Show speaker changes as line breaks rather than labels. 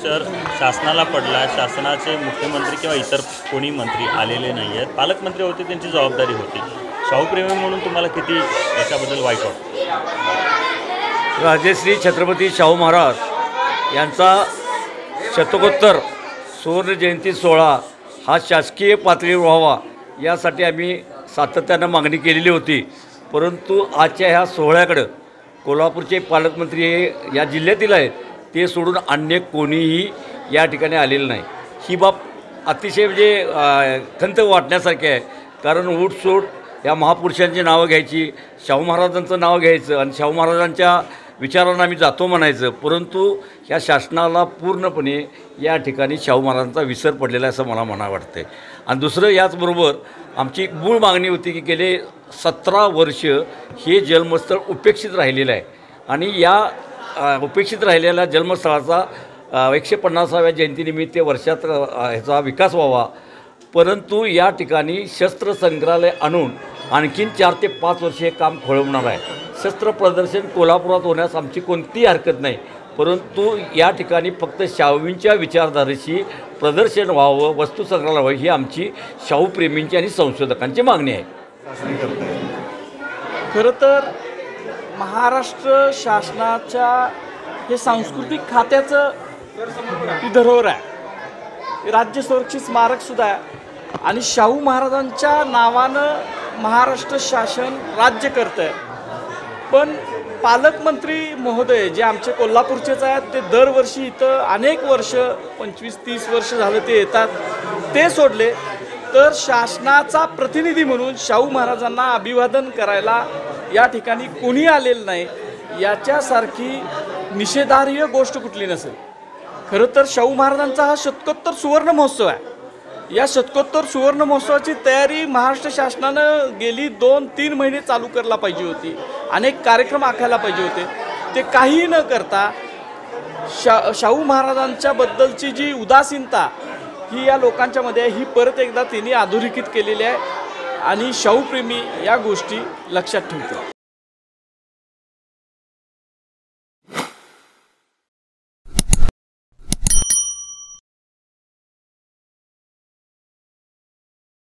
तर शासनाला पडला, शासनाचे मुख्यमंत्री किंवा इतर कोणी मंत्री आलेले नाही आहेत, पालकमंत्री होते, त्यांची जबाबदारी होती. शाहूप्रेमी म्हणून तुम्हाला किती याच्याबद्दल वाईट वाटतं?
राजश्री छत्रपती शाहू महाराज यांचा शतकोत्तर सुवर्ण जयंती सोहळा हा शासकीय पातळीवर व्हावा यासाठी आम्ही सातत्यानं मागणी केलेली होती. परंतु आजच्या ह्या सोहळ्याकडं कोल्हापूरचे पालकमंत्री हे या जिल्ह्यातील आहेत, ते सोडून अन्य कोणीही या ठिकाणी आलेलं नाही. ही बाब अतिशय खंत वाटण्यासारखी आहे. कारण उठसूट या महापुरुषांची नावं घ्यायची, शाहू महाराजांचं नाव घ्यायचं आणि शाहू महाराजांच्या विचारांना आम्ही जातो म्हणायचं, परंतु ह्या शासनाला पूर्णपणे या ठिकाणी शाहू महाराजांचा विसर पडलेला आहे असं मला म्हणावं वाटतं. आणि दुसरं याचबरोबर आमची एक मूळ मागणी होती की गेले 17 वर्ष हे जन्मस्थळ उपेक्षित राहिलेलं आहे आणि या उपेक्षित राहिलेल्या जन्मस्थळाचा 150व्या जयंतीनिमित्त वर्षात ह्याचा विकास व्हावा. परंतु या ठिकाणी शस्त्र संग्रहालय आणून आणखीन 4 ते 5 वर्ष हे काम खोळंबणार आहे. शस्त्र प्रदर्शन कोल्हापुरात होण्यास आमची कोणतीही हरकत नाही, परंतु या ठिकाणी फक्त शाहूंच्या विचारधारेशी प्रदर्शन व्हावं, वस्तू संग्रहालय व्हावं, ही आमची शाहूप्रेमींची आणि संशोधकांची मागणी आहे.
खरं तर महाराष्ट्र शासनाच्या हे सांस्कृतिक खात्याचं ही धरोहर आहे, राज्य संरक्षित स्मारकसुद्धा आहे आणि शाहू महाराजांच्या नावानं महाराष्ट्र शासन राज्य करतं आहे. पण पालकमंत्री महोदय जे आमचे कोल्हापूरचेच आहेत, ते दरवर्षी इथं अनेक वर्ष 25-30 वर्ष झालं ते येतात. ते सोडले तर शासनाचा प्रतिनिधी म्हणून शाहू महाराजांना अभिवादन करायला या ठिकाणी कोणी आलेलं नाही. याच्यासारखी निषेधार्ह गोष्ट कुठली नसेल. खरं तर शाहू महाराजांचा हा शतकोत्तर सुवर्ण महोत्सव आहे. या शतकोत्तर सुवर्ण महोत्सवाची तयारी महाराष्ट्र शासनानं गेली 2-3 महिने चालू करायला पाहिजे होती. अनेक कार्यक्रम आखायला पाहिजे होते. ते काही न करता शाहू महाराजांच्या बद्दलची जी उदासीनता ही या लोकांच्यामध्ये ही परत एकदा त्यांनी अधोरेखित केलेली आहे आणि शाहूप्रेमी या गोष्टी लक्षात ठेवतील.